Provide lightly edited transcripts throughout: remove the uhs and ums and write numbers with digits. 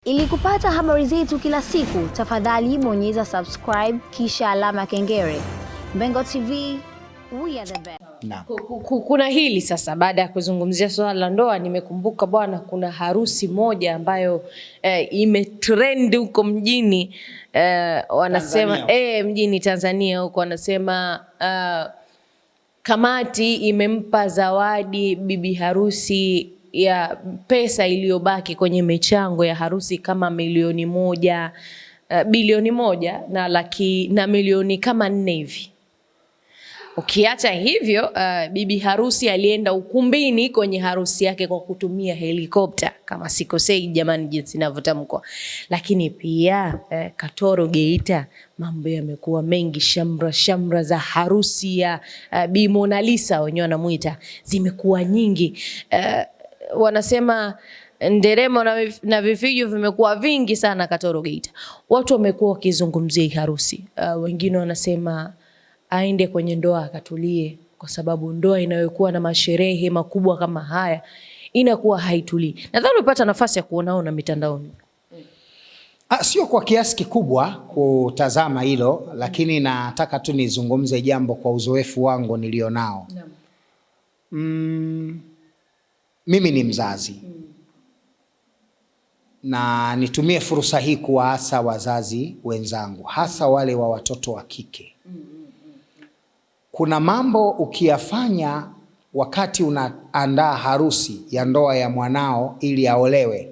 Ili kupata habari zetu kila siku, tafadhali bonyeza subscribe kisha alama kengele. Mbengo TV, we are the best. Kuna hili sasa, baada ya kuzungumzia swala la ndoa, nimekumbuka bwana, kuna harusi moja ambayo imetrend huko mjini, wanasema mjini Tanzania huko, wanasema kamati imempa zawadi bibi harusi ya pesa iliyobaki kwenye michango ya harusi kama bilioni moja na laki na milioni kama 4 hivi. Ukiacha hivyo, bibi harusi alienda ukumbini kwenye harusi yake kwa kutumia helikopta, kama sikosei jamani jinsi ninavyotamkwa. Lakini pia Katoro Geita, mambo yamekuwa mengi, shamra za harusi ya Bi Mona Lisa wenyewe wanamuita zimekuwa nyingi. Wanasema nderemo na vifijo vimekuwa vingi sana Katoro Geita. Watu wamekuwa wakizungumzia harusi. Wengine wanasema aende kwenye ndoa akatulie, kwa sababu ndoa inayokuwa na masherehe makubwa kama haya inakuwa haitulii. Nadhani umepata nafasi ya kuonaona mitandaoni. Sio kwa kiasi kikubwa kutazama hilo, lakini nataka tu nizungumze jambo kwa uzoefu wangu nilionao. Mimi ni mzazi. Na nitumie fursa hii kuwaasa wazazi wenzangu, hasa wale wa watoto wa kike. Kuna mambo ukiyafanya wakati unaandaa harusi ya ndoa ya mwanao ili aolewe,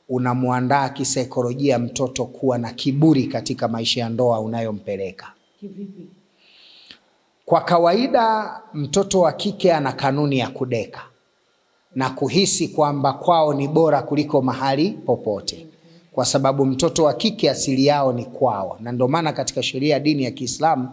unamuandaa kisaikolojia mtoto kuwa na kiburi katika maisha ya ndoa unayompeleka. Kivipi? Kwa kawaida mtoto wa kike ana kanuni ya kudeka na kuhisi kwamba kwao ni bora kuliko mahali popote, kwa sababu mtoto wa kike asili yao ni kwao. Na ndio maana katika sheria ya dini ya Kiislamu,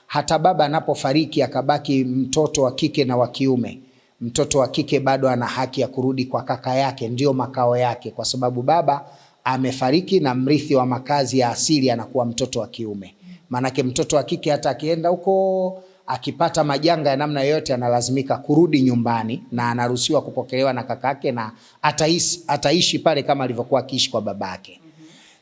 hata baba anapofariki akabaki mtoto wa kike na wa kiume, mtoto wa kike bado ana haki ya kurudi kwa kaka yake, ndio makao yake, kwa sababu baba amefariki na mrithi wa makazi ya asili anakuwa mtoto wa kiume. Manake mtoto wa kike hata akienda huko akipata majanga ya namna yoyote analazimika kurudi nyumbani na anaruhusiwa kupokelewa na kakake na ataishi pale kama alivyokuwa akiishi kwa babake.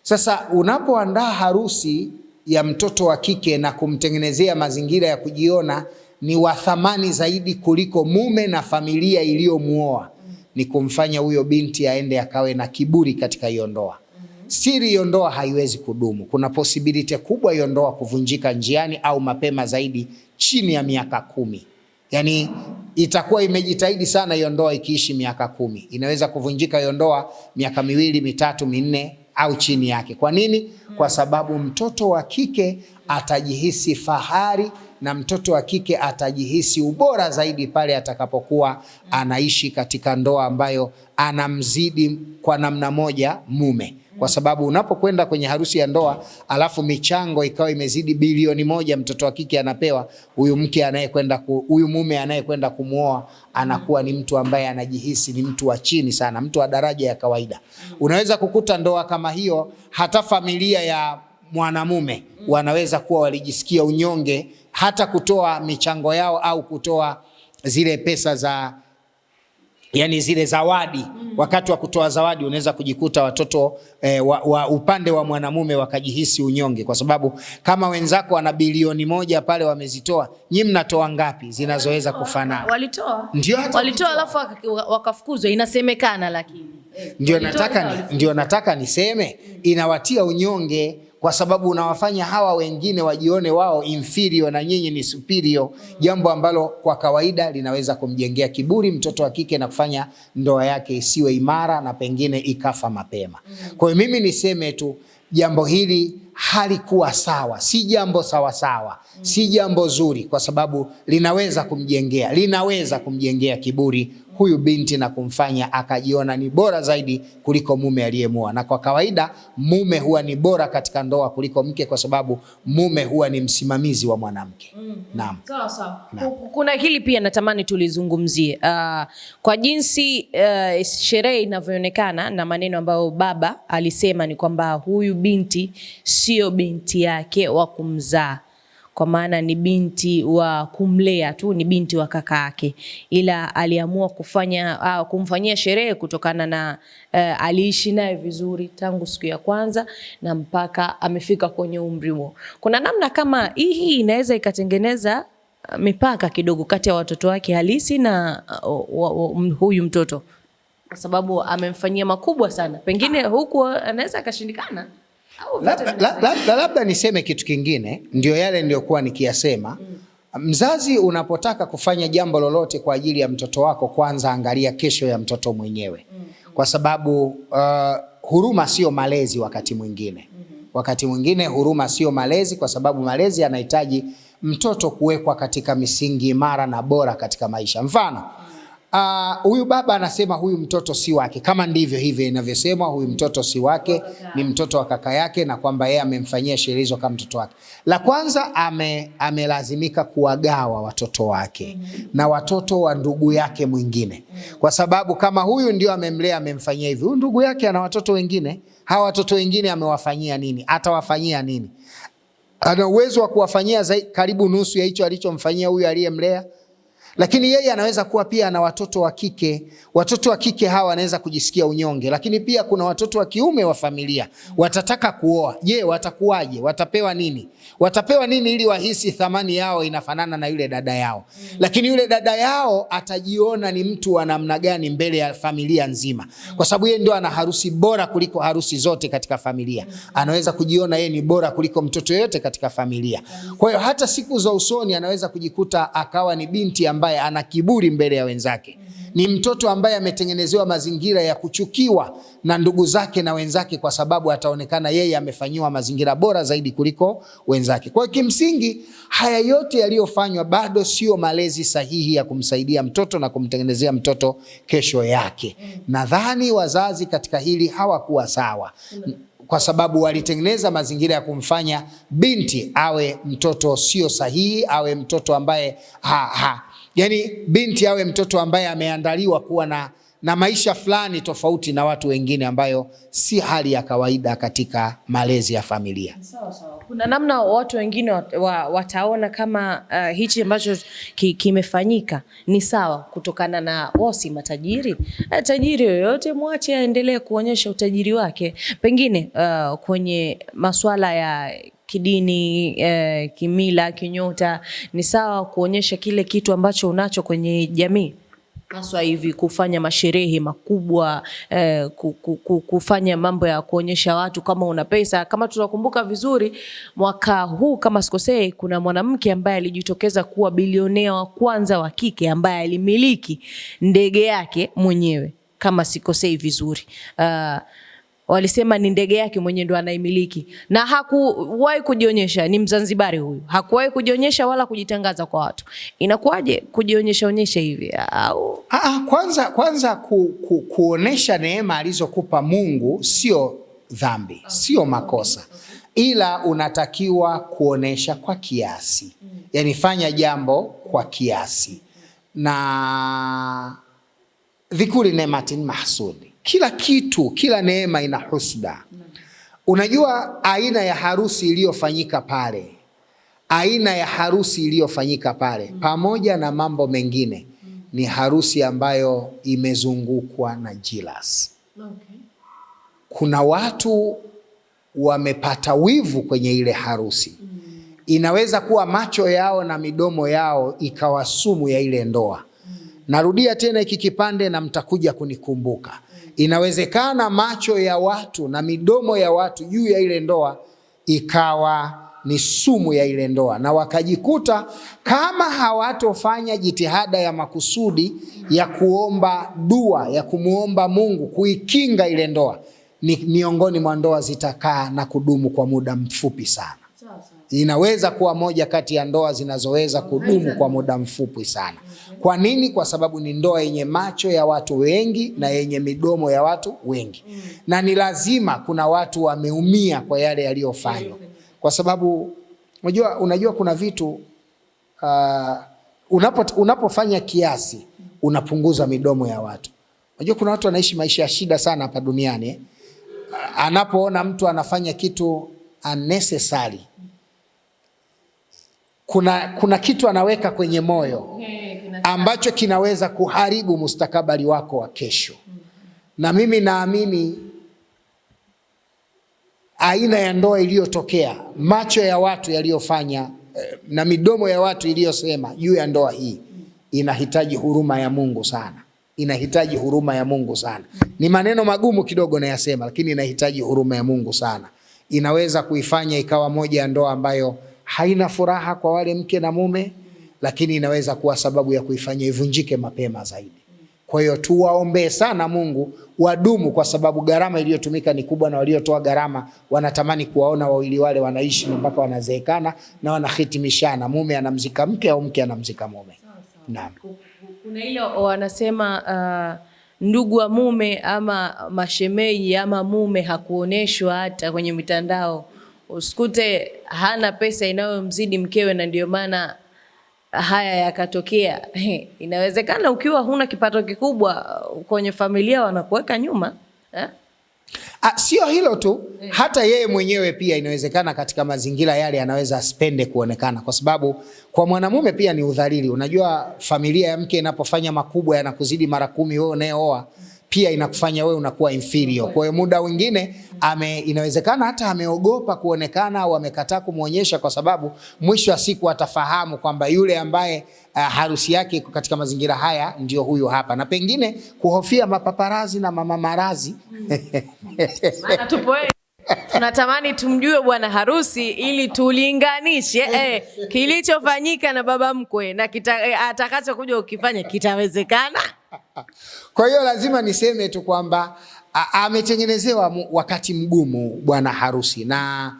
Sasa unapoandaa harusi ya mtoto wa kike na kumtengenezea mazingira ya kujiona ni wa thamani zaidi kuliko mume na familia iliyomuoa, ni kumfanya huyo binti aende akawe na kiburi katika hiyo ndoa. Siri hiyo ndoa haiwezi kudumu. Kuna possibility kubwa hiyo ndoa kuvunjika njiani au mapema zaidi chini ya miaka 10. Yani itakuwa imejitahidi sana hiyo ndoa ikiishi miaka 10. Inaweza kuvunjika hiyo ndoa miaka 2, 3, 4 au chini yake. Kwa nini? Kwa sababu mtoto wa kike atajihisi fahari na mtoto wa kike atajihisi ubora zaidi pale atakapokuwa anaishi katika ndoa ambayo anamzidi kwa namna moja mume. Kwa sababu unapokwenda kwenye harusi ya ndoa alafu michango ikawa imezidi bilioni 1 mtoto wa kike anapewa, huyu mume anayekwenda kumuoa anakuwa ni mtu ambaye anajihisi ni mtu wa chini sana, mtu wa daraja ya kawaida. Unaweza kukuta ndoa kama hiyo hata familia ya mwanamume wanaweza kuwa walijisikia unyonge hata kutoa michango yao au kutoa zile pesa za yani zile zawadi. Wakati wa kutoa zawadi unaweza kujikuta watoto wa upande wa mwanamume wakajihisi unyonge, kwa sababu kama wenzako wana bilioni 1 pale wamezitoa, nyinyi mnatoa ngapi zinazoweza kufanana? Walitoa alafu wakafukuzwa inasemekana, lakini ndio nataka niseme inawatia unyonge, kwa sababu unawafanya hawa wengine wajione wao inferior na nyinyi ni superior, jambo ambalo kwa kawaida linaweza kumjengea kiburi mtoto wa kike na kufanya ndoa yake isiwe imara na pengine ikafa mapema. Kwa hiyo mimi niseme tu jambo hili halikuwa sawa, si jambo sawa, si jambo zuri, kwa sababu linaweza kumjengea kiburi huyu binti na kumfanya akajiona ni bora zaidi kuliko mume aliyemuoa. Na kwa kawaida mume huwa ni bora katika ndoa kuliko mke, kwa sababu mume huwa ni msimamizi wa mwanamke. Naam. Sawa. Kuna hili pia natamani tulizungumzie. Kwa jinsi sherehe inavyoonekana na maneno ambayo baba alisema ni kwamba huyu binti sio binti yake wa kumzaa. kwa maana ni binti wa kumlea tu, ni binti wa kaka yake, ila aliamua kumfanyia sherehe kutokana na aliishi naye vizuri tangu siku ya kwanza na mpaka amefika kwenye umri huo. Kuna namna kama hii inaweza ikatengeneza mipaka kidogo kati ya watoto wake halisi na huyu mtoto, kwa sababu amemfanyia makubwa sana, pengine huku anaweza akashindikana. Labda niseme kitu kingine, ndio yale niliyokuwa nikiyasema. Mzazi unapotaka kufanya jambo lolote kwa ajili ya mtoto wako, kwanza angalia kesho ya mtoto mwenyewe, kwa sababu huruma sio malezi. Wakati mwingine huruma sio malezi, kwa sababu malezi yanahitaji mtoto kuwekwa katika misingi imara na bora katika maisha. Mfano, huyu baba anasema huyu mtoto si wake, kama ndivyo hivyo inavyosemwa, huyu mtoto si wake, ni mtoto wa kaka yake, na kwamba yeye amemfanyia sherehe hizo kama mtoto wake. La kwanza, amelazimika kuwagawa watoto wake na watoto wa ndugu yake mwingine, kwa sababu kama huyu ndio amemlea, amemfanyia hivi, huyu ndugu yake ana watoto wengine. Hawa watoto wengine amewafanyia nini? Atawafanyia nini? Ana uwezo wa kuwafanyia karibu nusu ya hicho alichomfanyia huyu aliyemlea. Lakini yeye anaweza kuwa pia na watoto wa kike. Watoto wa kike hawa wanaweza kujisikia unyonge, lakini pia kuna watoto wa kiume wa familia watataka kuoa. Je, watakuwaje? Watapewa nini? Watapewa nini ili wahisi thamani yao inafanana na yule dada yao? Lakini yule dada yao atajiona ni mtu wa namna gani mbele ya familia nzima? Kwa sababu yeye ndio ana harusi bora kuliko harusi zote katika familia. Anaweza kujiona yeye ni bora kuliko mtoto yote katika familia. Kwa hiyo hata siku za usoni anaweza kujikuta akawa ni binti ambaye ana kiburi mbele ya wenzake. Ni mtoto ambaye ametengenezewa mazingira ya kuchukiwa na ndugu zake na wenzake, kwa sababu ataonekana yeye amefanyiwa mazingira bora zaidi kuliko wenzake. Kwa hiyo kimsingi haya yote yaliyofanywa bado sio malezi sahihi ya kumsaidia mtoto na kumtengenezea mtoto kesho yake. Nadhani wazazi katika hili hawakuwa sawa, kwa sababu walitengeneza mazingira ya kumfanya binti awe mtoto sio sahihi, awe mtoto ambaye yani binti awe mtoto ambaye ameandaliwa kuwa na maisha fulani tofauti na watu wengine, ambayo si hali ya kawaida katika malezi ya familia. Sawa. Kuna namna watu wengine wataona kama hichi ambacho kimefanyika ni sawa kutokana na wasi matajiri. Tajiri yoyote mwache aendelee kuonyesha utajiri wake. Pengine kwenye masuala ya kidini, kimila, kinyota, ni sawa kuonyesha kile kitu ambacho unacho kwenye jamii. Haswa hivi kufanya masherehe makubwa, kufanya mambo ya kuonyesha watu kama una pesa. Kama tunakumbuka vizuri, mwaka huu kama sikosei, kuna mwanamke ambaye alijitokeza kuwa bilionea wa kwanza wa kike ambaye alimiliki ndege yake mwenyewe, kama sikosei vizuri. Walisema ni ndege yake mwenyewe ndo anaimiliki, na hakuwahi kujionyesha. Ni Mzanzibari huyu, hakuwahi kujionyesha wala kujitangaza kwa watu. Inakuwaje kujionyesha hivi? Au kwanza kuonesha neema alizokupa Mungu sio dhambi, sio makosa, ila unatakiwa kuonesha kwa kiasi. Yani fanya jambo kwa kiasi. Na dhikuri nematin mahsudi, kila kitu, kila neema ina husda. Unajua aina ya harusi iliyofanyika pale, pamoja na mambo mengine, ni harusi ambayo imezungukwa na jealousy. Kuna watu wamepata wivu kwenye ile harusi. Inaweza kuwa macho yao na midomo yao ikawa sumu ya ile ndoa. Narudia tena hiki kipande na mtakuja kunikumbuka. Inawezekana macho ya watu na midomo ya watu juu ya ile ndoa ikawa ni sumu ya ile ndoa, na wakajikuta kama hawatofanya jitihada ya makusudi ya kuomba dua, ya kumuomba Mungu kuikinga ile ndoa, ni miongoni mwa ndoa zitakaa na kudumu kwa muda mfupi sana. Inaweza kuwa moja kati ya ndoa zinazoweza kudumu kwa muda mfupi sana. Kwa nini? Kwa sababu ni ndoa yenye macho ya watu wengi na yenye midomo ya watu wengi. Na ni lazima kuna watu wameumia kwa yale yaliyofanywa. Kwa sababu unajua kuna vitu unapofanya kiasi unapunguza midomo ya watu. Unajua kuna watu wanaishi maisha ya shida sana hapa duniani. Anapoona mtu anafanya kitu unnecessary, kuna kitu anaweka kwenye moyo ambacho kinaweza kuharibu mustakabali wako wa kesho. Na mimi naamini aina ya ndoa iliyotokea, macho ya watu yaliyofanya na midomo ya watu iliyosema juu ya ndoa hii inahitaji huruma ya Mungu sana. Inahitaji huruma ya Mungu sana. Ni maneno magumu kidogo nayasema, lakini inahitaji huruma ya Mungu sana. Inaweza kuifanya ikawa moja ya ndoa ambayo haina furaha kwa wale mke na mume, lakini inaweza kuwa sababu ya kuifanya ivunjike mapema zaidi. Kwa hiyo tuwaombee sana Mungu wadumu, kwa sababu gharama iliyotumika ni kubwa, na waliotoa gharama wanatamani kuwaona wawili wale wanaishi mpaka wanazeekana na wanahitimishana, mume anamzika mke au mke anamzika mume. Naam. Kuna ile wanasema ndugu wa mume ama mashemeji ama mume hakuoneshwa hata kwenye mitandao. Usikute hana pesa inayomzidi mkewe na ndio maana haya yakatokea. Inawezekana ukiwa huna kipato kikubwa kwenye familia wanakuweka nyuma. Sio hilo tu, hata yeye mwenyewe pia inawezekana katika mazingira yale anaweza aspende kuonekana, kwa sababu kwa mwanamume pia ni udhalili. Unajua familia ya mke inapofanya makubwa yanakuzidi mara 10, wewe unayeoa pia inakufanya wewe unakuwa inferior. Kwa hiyo muda mwingine inawezekana hata ameogopa kuonekana au amekataa kumuonyesha, kwa sababu mwisho wa siku atafahamu kwamba yule ambaye harusi yake katika mazingira haya ndio huyu hapa, na pengine kuhofia mapaparazi na mamamarazi. Maana tupo tunatamani tumjue bwana harusi ili tulinganishe kilichofanyika na baba mkwe na atakacho kuja ukifanya kitawezekana. Kwa hiyo lazima niseme tu kwamba ametengenezewa wakati mgumu bwana harusi, na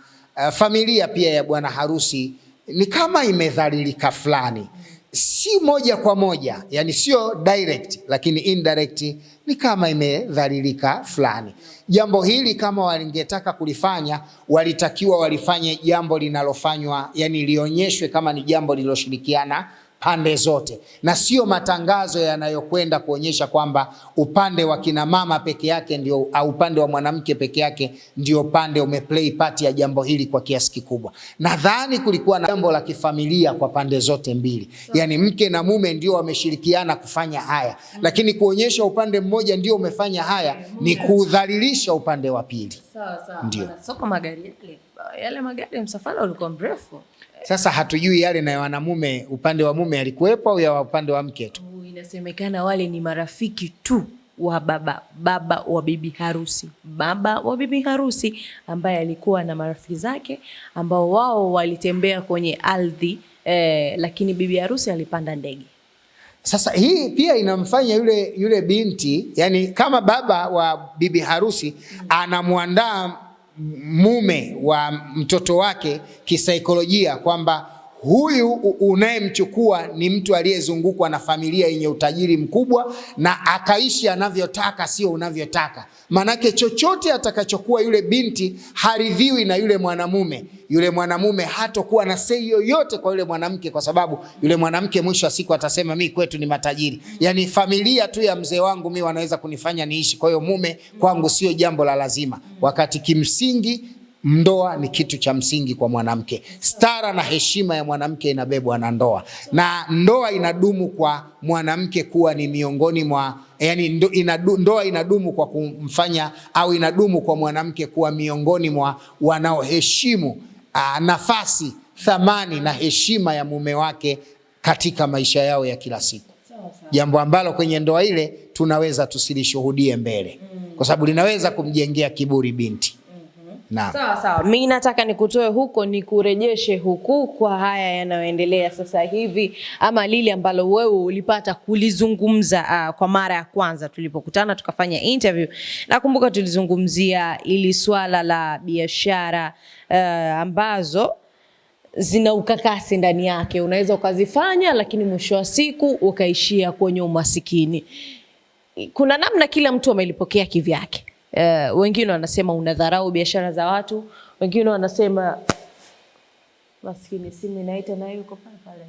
familia pia ya bwana harusi ni kama imedhalilika fulani, si moja kwa moja, yani sio direct, lakini indirect ni kama imedhalilika fulani. Jambo hili kama walingetaka kulifanya, walitakiwa walifanye jambo linalofanywa, yani lionyeshwe kama ni jambo liloshirikiana pande zote, na sio matangazo yanayokwenda kuonyesha kwamba upande wa kina mama peke yake ndio, au upande wa mwanamke peke yake ndio upande umeplay part ya jambo hili kwa kiasi kikubwa. Nadhani kulikuwa na jambo la kifamilia kwa pande zote mbili, yani mke na mume ndio wameshirikiana kufanya haya, lakini kuonyesha upande mmoja ndio umefanya haya ni kudhalilisha upande wa pili. Sawa. Ndio. Soko magari yale magari msafara ulikuwa mrefu. Sasa hatujui yale na wanamume upande wa mume alikuwepo au ya upande wa mke tu. Inasemekana wale ni marafiki tu wa baba wa bibi harusi. Baba wa bibi harusi ambaye alikuwa na marafiki zake ambao wao walitembea kwenye ardhi, lakini bibi harusi alipanda ndege. Sasa hii pia inamfanya yule binti, yani kama baba wa bibi harusi anamuandaa mume wa mtoto wake kisaikolojia kwamba huyu unayemchukua ni mtu aliyezungukwa na familia yenye utajiri mkubwa na akaishi anavyotaka, sio unavyotaka. Manake chochote atakachokuwa yule binti haridhiwi na yule mwanamume hatakuwa na sei yoyote kwa yule mwanamke, kwa sababu yule mwanamke mwisho wa siku atasema mimi kwetu ni matajiri, yani familia tu ya mzee wangu mimi wanaweza kunifanya niishi, kwa hiyo mume kwangu sio jambo la lazima, wakati kimsingi ndoa ni kitu cha msingi kwa mwanamke. Stara na heshima ya mwanamke inabebwa na ndoa, na ndoa inadumu kwa mwanamke kuwa ni miongoni mwa, yani ndoa inadumu kwa kumfanya, au inadumu kwa mwanamke kuwa miongoni mwa wanaoheshimu nafasi, thamani na heshima ya mume wake katika maisha yao ya kila siku. Jambo ambalo kwenye ndoa ile tunaweza tusilishuhudie mbele, kwa sababu linaweza kumjengea kiburi binti. Sawa. Mimi nataka nikutoe huko nikurejeshe huku kwa haya yanayoendelea sasa hivi, ama lile ambalo wewe ulipata kulizungumza kwa mara ya kwanza tulipokutana tukafanya interview. Nakumbuka tulizungumzia ili swala la biashara ambazo zina ukakasi ndani yake, unaweza ukazifanya lakini mwisho wa siku ukaishia kwenye umasikini. Kuna namna kila mtu amelipokea kivyake. Wengine wanasema unadharau biashara za watu, wengine wanasema maskini simu inaita na yuko pale.